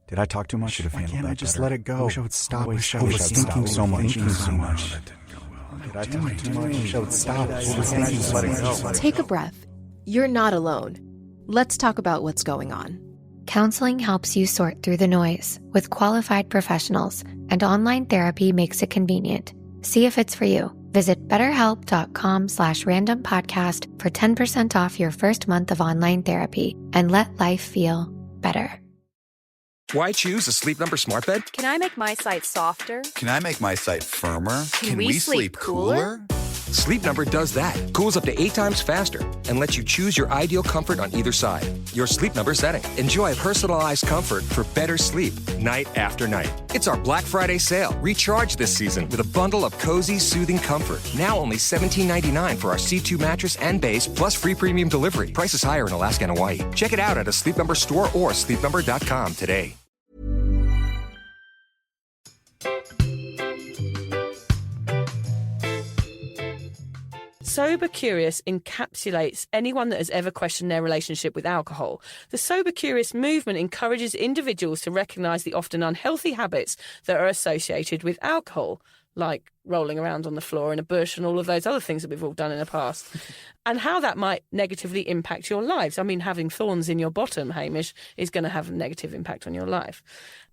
Did I talk too much? Should have handled that just better. let it go? I wish I would stop. I wish I was would thinking stop so much. thinking so much. Did I talk too much? I wish I would stop. I was thinking so much. Take a breath. You're not alone. Let's talk about what's going on. Counseling helps you sort through the noise with qualified professionals, and online therapy makes it convenient. See if it's for you. Visit betterhelp.com/randompodcast for 10% off your first month of online therapy and let life feel better. Why choose a Sleep Number smart bed? Can I make my site softer? Can I make my site firmer? Can we sleep cooler? Sleep Number does that. Cools up to 8 times faster and lets you choose your ideal comfort on either side. Your Sleep Number setting. Enjoy personalized comfort for better sleep night after night. It's our Black Friday sale. Recharge this season with a bundle of cozy, soothing comfort. Now only $17.99 for our C2 mattress and base, plus free premium delivery. Prices higher in Alaska and Hawaii. Check it out at a Sleep Number store or sleepnumber.com today. Sober Curious encapsulates anyone that has ever questioned their relationship with alcohol. The Sober Curious movement encourages individuals to recognise the often unhealthy habits that are associated with alcohol, like rolling around on the floor in a bush and all of those other things that we've all done in the past, and how that might negatively impact your lives. I mean, having thorns in your bottom, Hamish, is going to have a negative impact on your life.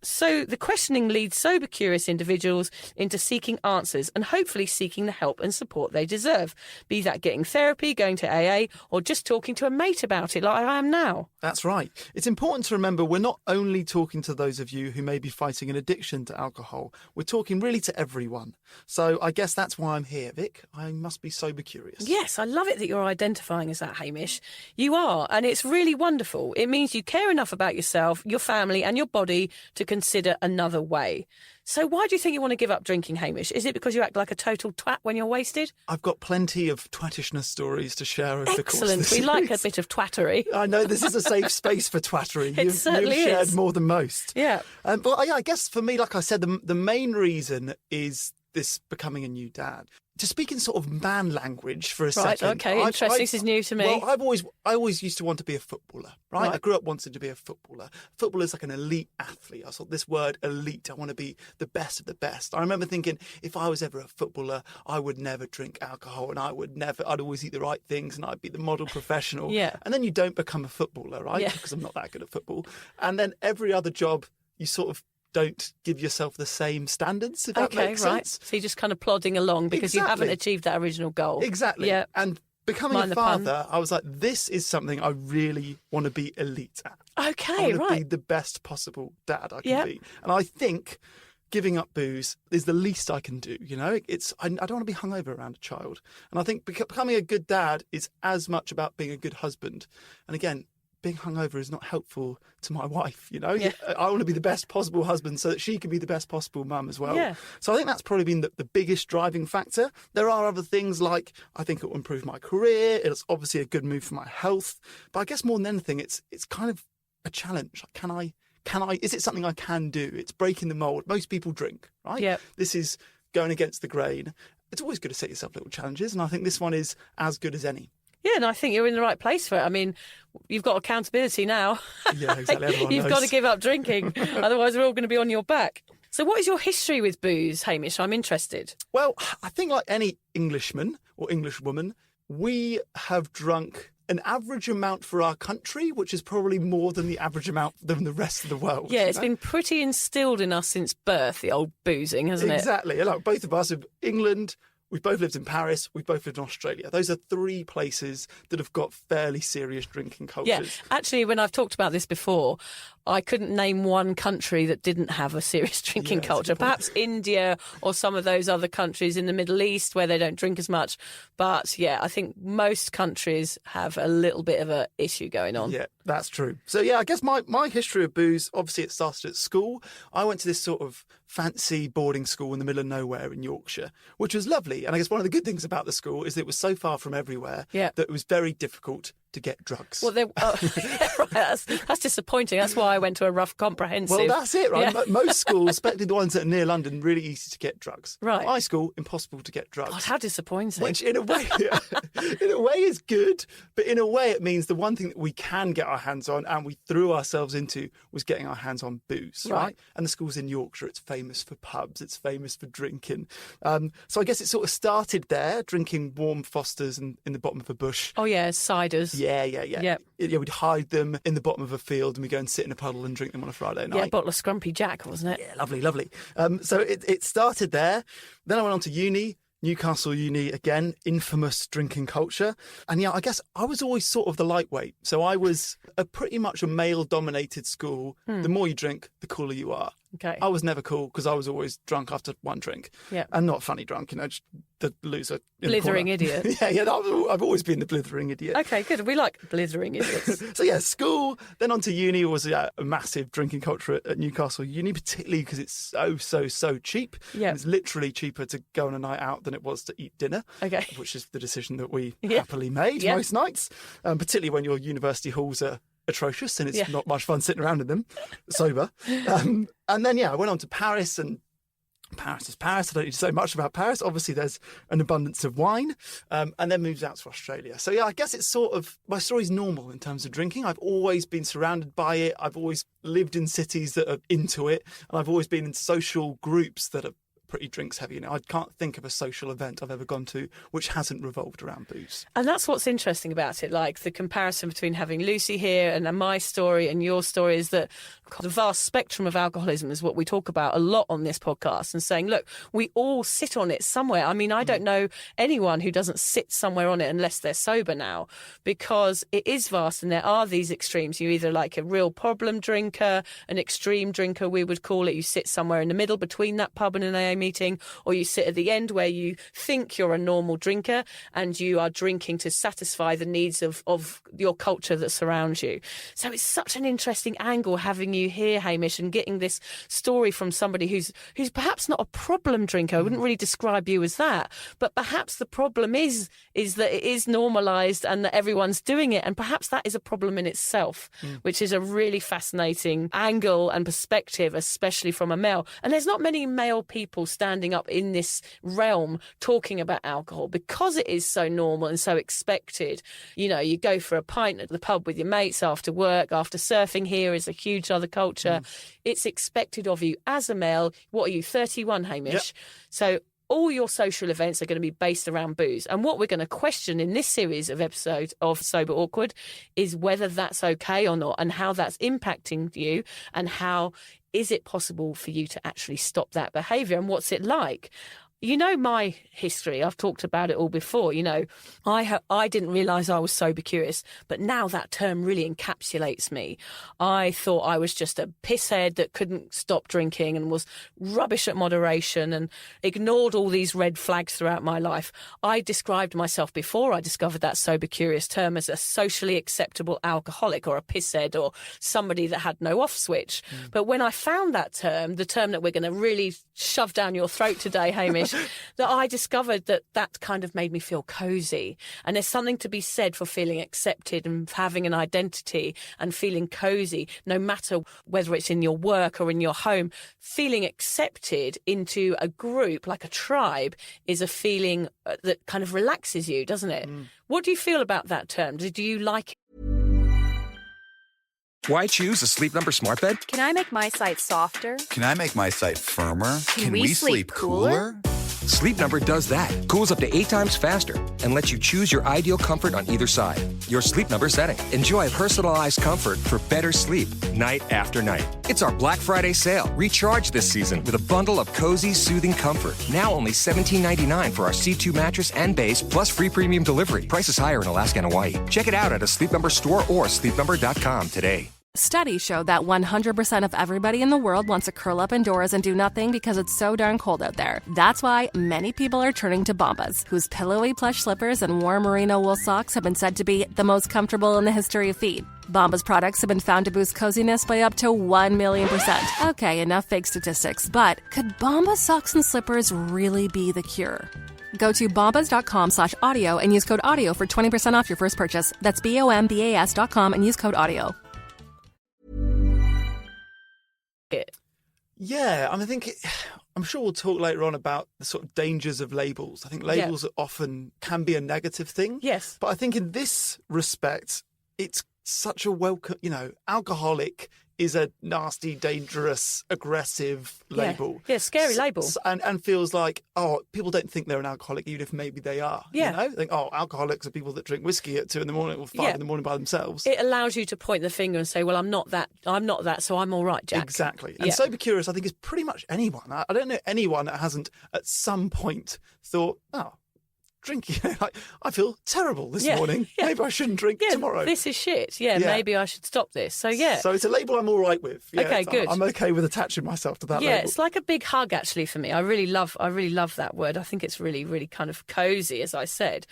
So the questioning leads sober, curious individuals into seeking answers and hopefully seeking the help and support they deserve, be that getting therapy, going to AA, or just talking to a mate about it like I am now. That's right. It's important to remember we're not only talking to those of you who may be fighting an addiction to alcohol, we're talking really to everyone. So I guess that's why I'm here, Vic. I must be sober curious. Yes, I love it that you're identifying as that, Hamish. You are, and it's really wonderful. It means you care enough about yourself, your family and your body to consider another way. So why do you think you want to give up drinking, Hamish? Is it because you act like a total twat when you're wasted? I've got plenty of twattishness stories to share over the course of the Excellent. We series. like a bit of twattery. I know this is a safe space for twattery. It certainly you've shared is. more than most. Yeah. But yeah, I guess for me, like I said, the main reason is this becoming a new dad. To speak in sort of man language for a second. Right, okay, interesting. This is new to me. Well, I always used to want to be a footballer, right? I grew up wanting to be a footballer. Football is like an elite athlete. I saw this word elite. I want to be the best of the best. I remember thinking if I was ever a footballer, I would never drink alcohol and I'd always eat the right things and I'd be the model professional. Yeah. And then you don't become a footballer, right? Yeah. Because I'm not that good at football. And then every other job, you sort of don't give yourself the same standards, if that makes sense. So you're just kind of plodding along because you haven't achieved that original goal. Exactly. Yeah. And becoming Mind a the pun. father, I was like, this is something I really want to be elite at. Okay, I want to be right. the best possible dad I can Yep. be. And I think giving up booze is the least I can do. You know, I don't want to be hungover around a child. And I think becoming a good dad is as much about being a good husband. And again, being hungover is not helpful to my wife, you know? Yeah. I want to be the best possible husband so that she can be the best possible mum as well. Yeah. So I think that's probably been the biggest driving factor. There are other things like I think it will improve my career. It's obviously a good move for my health. But I guess more than anything, it's kind of a challenge. Like, is it something I can do? It's breaking the mold. Most people drink, right? Yep. This is going against the grain. It's always good to set yourself little challenges. And I think this one is as good as any. Yeah, and I think you're in the right place for it. I mean, you've got accountability now. Yeah, exactly. Everyone You've knows. got to give up drinking. Otherwise, we're all going to be on your back. So what is your history with booze, Hamish? I'm interested. Well, I think like any Englishman or Englishwoman, we have drunk an average amount for our country, which is probably more than the average amount than the rest of the world. Yeah, it's you know? been pretty instilled in us since birth, the old boozing, hasn't it? Exactly. Like both of us have England. We've both lived in Paris. We've both lived in Australia. Those are three places that have got fairly serious drinking cultures. Yeah, actually, when I've talked about this before, I couldn't name one country that didn't have a serious drinking culture. Perhaps India or some of those other countries in the Middle East where they don't drink as much. But yeah, I think most countries have a little bit of an issue going on. Yeah, that's true. So yeah, I guess my history of booze, obviously it started at school. I went to this sort of fancy boarding school in the middle of nowhere in Yorkshire, which was lovely. And I guess one of the good things about the school is that it was so far from everywhere that it was very difficult to get drugs. Well, right, that's disappointing. That's why I went to a rough comprehensive. Well, that's it, right? Yeah. Most schools, especially the ones that are near London, really easy to get drugs. Right. My school, impossible to get drugs. God, how disappointing. Which in a way is good, but in a way it means the one thing that we can get our hands on and we threw ourselves into was getting our hands on booze, right? And the school's in Yorkshire, it's famous for pubs, it's famous for drinking. So I guess it sort of started there, drinking warm Fosters in the bottom of a bush. Oh, yeah, ciders. Yeah. Yep. Yeah, we'd hide them in the bottom of a field and we'd go and sit in a puddle and drink them on a Friday night. Yeah, a bottle of Scrumpy Jack, wasn't it? Yeah, lovely. So it started there. Then I went on to uni, Newcastle Uni, again, infamous drinking culture. And yeah, I guess I was always sort of the lightweight. So I was pretty much a male-dominated school. The more you drink, the cooler you are. Okay. I was never cool because I was always drunk after one drink. Yeah. And not funny drunk, just the loser. Blithering idiot. Yeah, I've always been the blithering idiot. Okay, good. We like blithering idiots. So yeah, school, then on to uni was a massive drinking culture at Newcastle Uni, particularly because it's so cheap. Yeah. And it's literally cheaper to go on a night out than it was to eat dinner. Okay. Which is the decision that we happily made most nights, particularly when your university halls are atrocious and it's not much fun sitting around in them sober. And then, I went on to Paris, and Paris is Paris. I don't need to say much about Paris. Obviously, there's an abundance of wine, and then moved out to Australia. So, I guess it's sort of, my story's normal in terms of drinking. I've always been surrounded by it. I've always lived in cities that are into it, and I've always been in social groups that are pretty drinks heavy. I can't think of a social event I've ever gone to which hasn't revolved around booze. And that's what's interesting about it, like the comparison between having Lucy here and my story and your story is that the vast spectrum of alcoholism is what we talk about a lot on this podcast, and saying, look, we all sit on it somewhere. I mean, I don't know anyone who doesn't sit somewhere on it unless they're sober now, because it is vast and there are these extremes. You either like a real problem drinker, an extreme drinker, we would call it. You sit somewhere in the middle between that pub and an AA meeting, or you sit at the end where you think you're a normal drinker and you are drinking to satisfy the needs of your culture that surrounds you. So it's such an interesting angle having you here, Hamish, and getting this story from somebody who's perhaps not a problem drinker. I wouldn't really describe you as that, but perhaps the problem is that it is normalised and that everyone's doing it, and perhaps that is a problem in itself, which is a really fascinating angle and perspective, especially from a male. And there's not many male people standing up in this realm talking about alcohol because it is so normal and so expected. You go for a pint at the pub with your mates after work, after surfing here is a huge other culture. It's expected of you as a male. What are you, 31, Hamish? Yep. So all your social events are going to be based around booze. And what we're going to question in this series of episodes of Sober Awkward is whether that's okay or not, and how that's impacting you, and how is it possible for you to actually stop that behaviour, and what's it like? My history, I've talked about it all before. I didn't realise I was sober curious, but now that term really encapsulates me. I thought I was just a pisshead that couldn't stop drinking and was rubbish at moderation and ignored all these red flags throughout my life. I described myself before I discovered that sober curious term as a socially acceptable alcoholic, or a pisshead, or somebody that had no off switch. But when I found that term, the term that we're going to really shove down your throat today, Hamish, that I discovered that kind of made me feel cosy. And there's something to be said for feeling accepted and having an identity and feeling cosy, no matter whether it's in your work or in your home. Feeling accepted into a group, like a tribe, is a feeling that kind of relaxes you, doesn't it? What do you feel about that term? Do you like it? Why choose a Sleep Number smart bed? Can I make my site softer? Can I make my site firmer? Can we sleep cooler? Sleep Number does that. Cools up to 8 times faster and lets you choose your ideal comfort on either side. Your Sleep Number setting. Enjoy personalized comfort for better sleep night after night. It's our Black Friday sale. Recharge this season with a bundle of cozy, soothing comfort. Now only $17.99 for our C2 mattress and base, plus free premium delivery. Prices higher in Alaska and Hawaii. Check it out at a Sleep Number store or sleepnumber.com today. Studies show that 100% of everybody in the world wants to curl up indoors and do nothing because it's so darn cold out there. That's why many people are turning to Bombas, whose pillowy plush slippers and warm merino wool socks have been said to be the most comfortable in the history of feet. Bombas products have been found to boost coziness by up to 1,000,000%. Okay, enough fake statistics, but could Bombas socks and slippers really be the cure? Go to bombas.com/audio and use code AUDIO for 20% off your first purchase. That's BOMBAS.com and use code AUDIO. Yeah, I mean, I'm sure we'll talk later on about the sort of dangers of labels. I think labels often can be a negative thing. Yes. But I think in this respect, it's such a welcome, alcoholic is a nasty, dangerous, aggressive label. Yeah, scary label. And feels like, people don't think they're an alcoholic, even if maybe they are. Yeah. Think, alcoholics are people that drink whiskey at 2 a.m. or 5 a.m. by themselves. It allows you to point the finger and say, well, I'm not that, so I'm all right, Jack. Exactly. And sober curious, I think, is pretty much anyone. I don't know anyone that hasn't at some point thought, drinking, I feel terrible this morning. Yeah. Maybe I shouldn't drink tomorrow. This is shit. Maybe I should stop this. So So it's a label I'm all right with. Yeah, okay, good. I'm okay with attaching myself to that label. Yeah, it's like a big hug actually for me. I really love that word. I think it's really, really kind of cozy, as I said.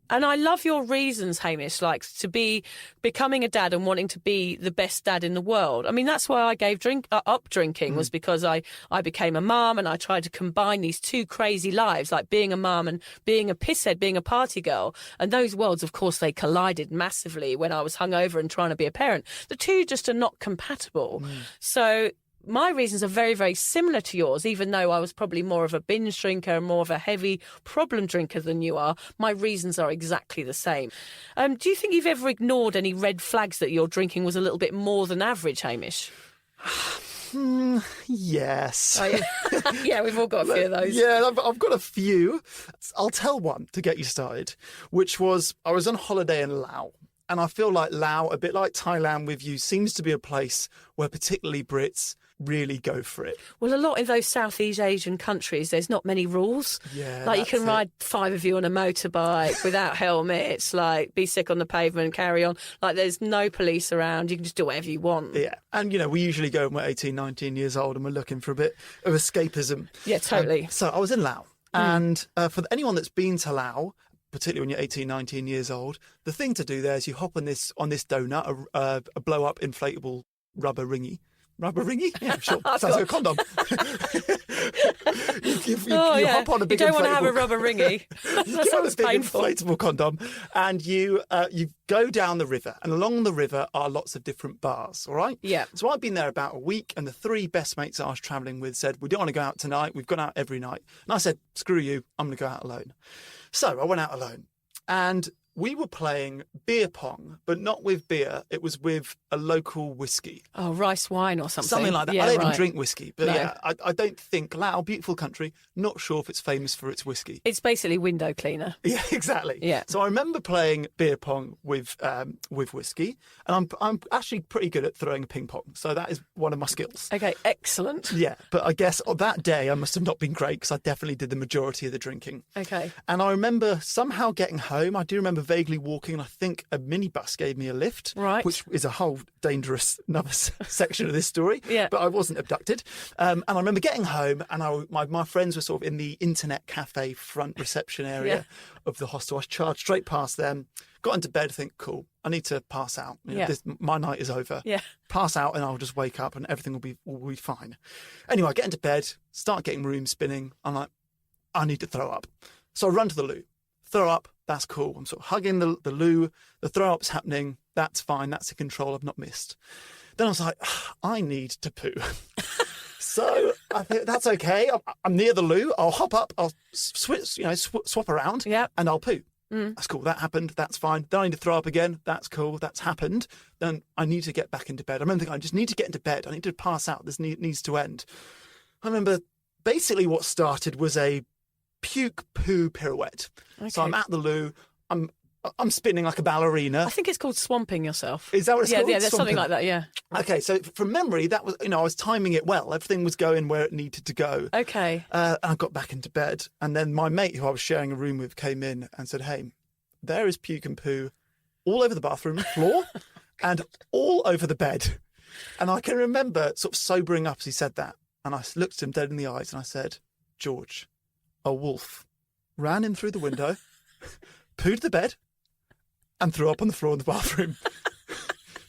And I love your reasons, Hamish, like to be becoming a dad and wanting to be the best dad in the world. I mean, that's why I gave up drinking was because I became a mum and I tried to combine these two crazy lives, like being a mum and being a pisshead, being a party girl. And those worlds, of course, they collided massively when I was hungover and trying to be a parent. The two just are not compatible. So my reasons are very, very similar to yours, even though I was probably more of a binge drinker and more of a heavy problem drinker than you are. My reasons are exactly the same. Do you think you've ever ignored any red flags that your drinking was a little bit more than average, Hamish? Yes. Yeah, we've all got a few of those. Yeah, I've got a few. I'll tell one to get you started, which was I was on holiday in Laos. And I feel like Laos, a bit like Thailand with you, seems to be a place where particularly Brits really go for it. Well, a lot in those Southeast Asian countries, there's not many rules. Yeah, like you can ride 5 of you on a motorbike without helmets, like be sick on the pavement, carry on. Like there's no police around. You can just do whatever you want. Yeah. And, we usually go when we're 18, 19 years old and we're looking for a bit of escapism. Yeah, totally. So I was in Laos. And for anyone that's been to Laos, particularly when you're 18, 19 years old, the thing to do there is you hop on this donut, a blow-up inflatable rubber ringy. Rubber ringy? Yeah, sure. Sounds like a condom. you hop on a big You don't want to have a rubber ringy. That sounds painful. Inflatable condom, and you go down the river, and along the river are lots of different bars, all right? Yeah. So I'd been there about a week, and the 3 best mates I was travelling with said, we don't want to go out tonight. We've gone out every night. And I said, screw you, I'm going to go out alone. So I went out alone, and we were playing beer pong, but not with beer. It was with a local whiskey. Oh, rice wine or something. Something like that. Yeah, I don't even drink whiskey. But No. I don't think Laos, beautiful country, not sure if it's famous for its whiskey. It's basically window cleaner. Yeah, exactly. Yeah. So I remember playing beer pong with whiskey, and I'm actually pretty good at throwing ping pong. So that is one of my skills. Okay, excellent. Yeah, but I guess on that day I must have not been great because I definitely did the majority of the drinking. Okay. And I remember somehow getting home. I do remember vaguely walking, and I think a minibus gave me a lift, right? Which is a whole dangerous another section of this story. Yeah. But I wasn't abducted. And I remember getting home, and my friends were sort of in the internet cafe front reception area of the hostel. I charged straight past them, got into bed, think, cool, I need to pass out. My night is over. Yeah. Pass out and I'll just wake up and everything will be fine. Anyway, I get into bed, start getting room spinning. I'm like, I need to throw up. So I run to the loo. Throw up, that's cool. I'm sort of hugging the loo. The throw up's happening. That's fine. That's a control I've not missed. Then I was like, I need to poo. So I think that's okay. I'm near the loo. I'll hop up. I'll swap around. Yeah. And I'll poo. That's cool. That happened. That's fine. Then I need to throw up again. That's cool. That's happened. Then I need to get back into bed. I remember thinking, I just need to get into bed. I need to pass out. This needs to end. I remember basically what started was a puke poo pirouette. Okay. So I'm at the loo. I'm spinning like a ballerina. I think it's called swamping yourself. Is that what it's called? Yeah, there's Swamping. something like that, yeah. Okay, so from memory, that was, I was timing it well. Everything was going where it needed to go. Okay. And I got back into bed. And then my mate, who I was sharing a room with, came in and said, hey, there is puke and poo all over the bathroom floor and all over the bed. And I can remember sort of sobering up as he said that. And I looked him dead in the eyes and I said, George, a wolf ran in through the window, pooed the bed, and threw up on the floor in the bathroom.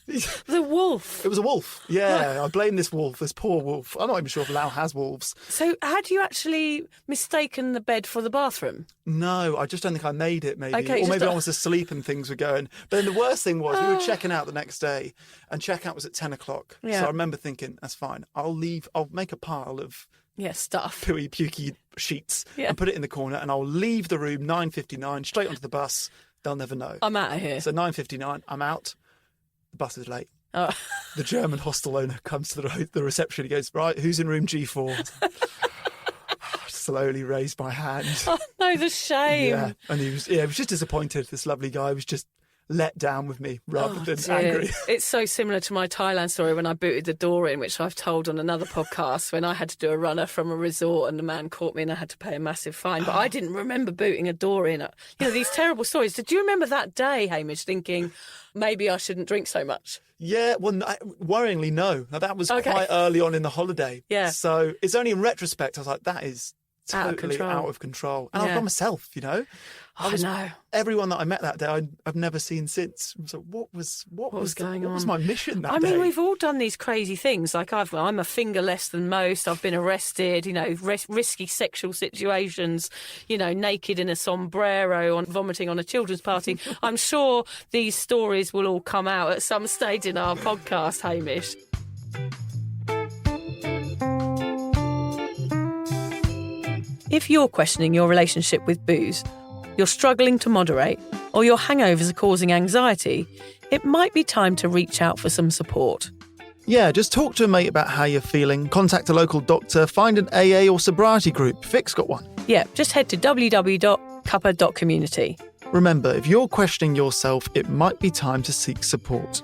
The wolf. It was a wolf. Yeah, I blame this wolf, this poor wolf. I'm not even sure if Lau has wolves. So had you actually mistaken the bed for the bathroom? No, I just don't think I made it, maybe. Okay, or maybe just- I was asleep and things were going. But then the worst thing was we were checking out the next day and checkout was at 10 o'clock. Yeah. So I remember thinking, that's fine. I'll make a pile of Stuff. pooey, pukey sheets Yeah. and put it in the corner and I'll leave the room 9:59 straight onto the bus. They'll never know. I'm out of here. So 9:59, I'm out. The bus is late. Oh. The German hostel owner comes to the reception. He goes, right, who's in room G4? Slowly raised my hand. Oh, no, the shame. Yeah, and he was just disappointed. This lovely guy was just let down with me rather than Dear. angry. It's so similar to my Thailand story when I booted the door in, which I've told on another podcast, when I had to do a runner from a resort and the man caught me and I had to pay a massive fine. But I didn't remember booting a door in. These terrible stories. Did you remember that day, Hamish, thinking maybe I shouldn't drink so much? Yeah, well, worryingly, no. Now, that was Okay. quite early on in the holiday. Yeah. So it's only in retrospect I was like, that is totally out of control. And Yeah. I've got myself, I know. Everyone that I met that day, I've never seen since. So what was going What was on? my mission that I day? mean, we've all done these crazy things. Like I'm a finger less than most. I've been arrested, risky sexual situations, naked in a sombrero on vomiting on a children's party. I'm sure these stories will all come out at some stage in our podcast, Hamish. If you're questioning your relationship with booze, you're struggling to moderate, or your hangovers are causing anxiety, it might be time to reach out for some support. Yeah, just talk to a mate about how you're feeling, contact a local doctor, find an AA or sobriety group. Vic's got one. Yeah, just head to www.cuppa.community. Remember, if you're questioning yourself, it might be time to seek support.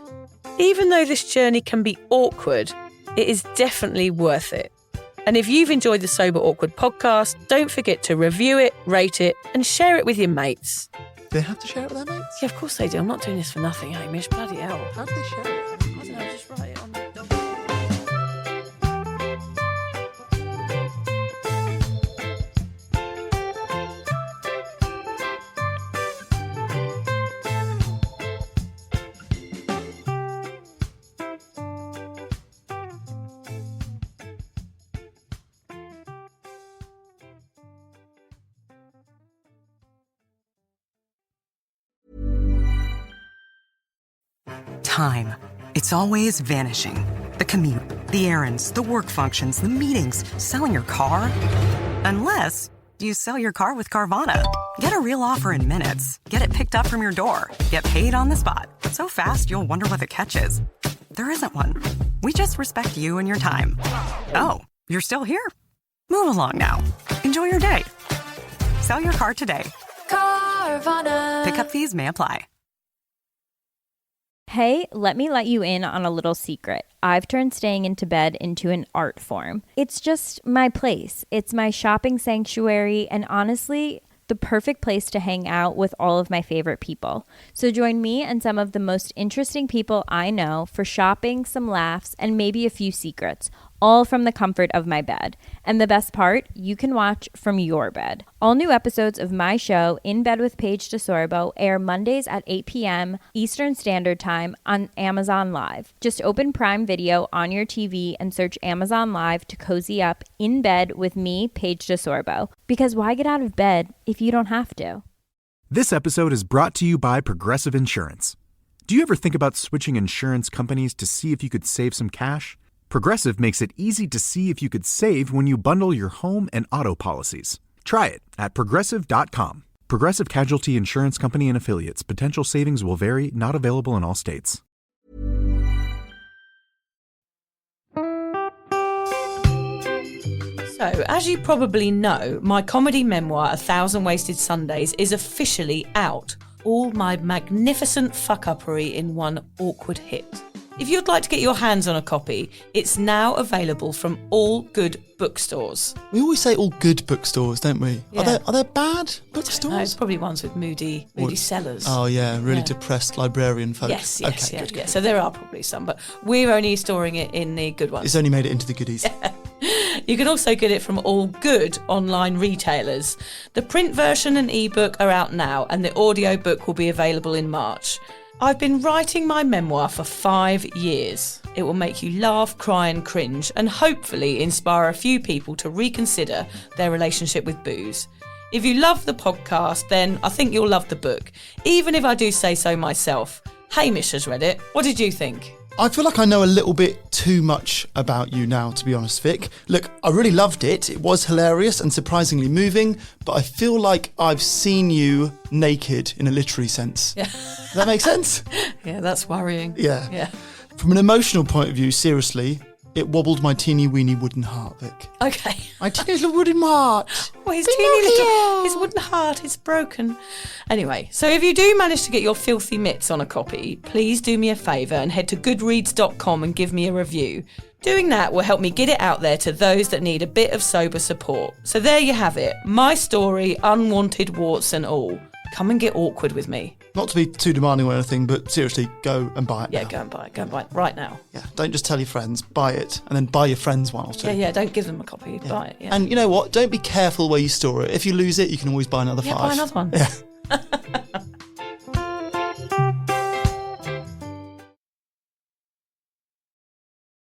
Even though this journey can be awkward, it is definitely worth it. And if you've enjoyed the Sober Awkward podcast, don't forget to review it, rate it, and share it with your mates. They have to share it with their mates? Yeah, of course they do. I'm not doing this for nothing, Hamish. Bloody hell. How do they share it? I don't know, just write it on the document. Time. It's always vanishing. The commute, the errands, the work functions, the meetings, selling your car. Unless you sell your car with Carvana. Get a real offer in minutes. Get it picked up from your door. Get paid on the spot. So fast, you'll wonder what the catch is. There isn't one. We just respect you and your time. Oh, you're still here? Move along now. Enjoy your day. Sell your car today. Carvana. Pickup fees may apply. Hey, let me let you in on a little secret. I've turned staying into bed into an art form. It's just my place. It's my shopping sanctuary, and honestly, the perfect place to hang out with all of my favorite people. So join me and some of the most interesting people I know for shopping, some laughs, and maybe a few secrets, all from the comfort of my bed. And the best part, you can watch from your bed. All new episodes of my show, In Bed with Paige DeSorbo, air Mondays at 8 p.m. Eastern Standard Time on Amazon Live. Just open Prime Video on your TV and search Amazon Live to cozy up in bed with me, Paige DeSorbo. Because why get out of bed if you don't have to? This episode is brought to you by Progressive Insurance. Do you ever think about switching insurance companies to see if you could save some cash? Progressive makes it easy to see if you could save when you bundle your home and auto policies. Try it at Progressive.com. Progressive Casualty Insurance Company and Affiliates. Potential savings will vary. Not available in all states. So, as you probably know, my comedy memoir, 1,000 Wasted Sundays, is officially out. All my magnificent fuck-uppery in one awkward hit. If you'd like to get your hands on a copy, it's now available from all good bookstores. We always say all good bookstores, don't we? Yeah. Are there bad No, it's bookstores? probably ones with moody sellers. Oh yeah, really Yeah. depressed librarian folk. Yes, Okay, yeah. So there are probably some, but we're only storing it in the good ones. It's only made it into the goodies. You can also get it from all good online retailers. The print version and ebook are out now, and the audiobook will be available in March. I've been writing my memoir for 5 years. It will make you laugh, cry and cringe and hopefully inspire a few people to reconsider their relationship with booze. If you love the podcast, then I think you'll love the book, even if I do say so myself. Hamish has read it. What did you think? I feel like I know a little bit too much about you now, to be honest, Vic. Look, I really loved it. It was hilarious and surprisingly moving, but I feel like I've seen you naked in a literary sense. Yeah. Does that make sense? Yeah, that's worrying. Yeah. From an emotional point of view, seriously, it wobbled my teeny weeny wooden heart, Vic. Okay. My teeny little wooden heart. Well, his wooden heart is broken. Anyway, so if you do manage to get your filthy mitts on a copy, please do me a favour and head to goodreads.com and give me a review. Doing that will help me get it out there to those that need a bit of sober support. So there you have it. My story, unwanted warts and all. Come and get awkward with me. Not to be too demanding or anything, but seriously, go and buy it now. Go and buy it right now. Yeah, don't just tell your friends, buy it, and then buy your friends one or two. Yeah, don't give them a copy, buy it, yeah. And you know what, don't be careful where you store it. If you lose it, you can always buy another 5. Yeah, buy another one. Yeah.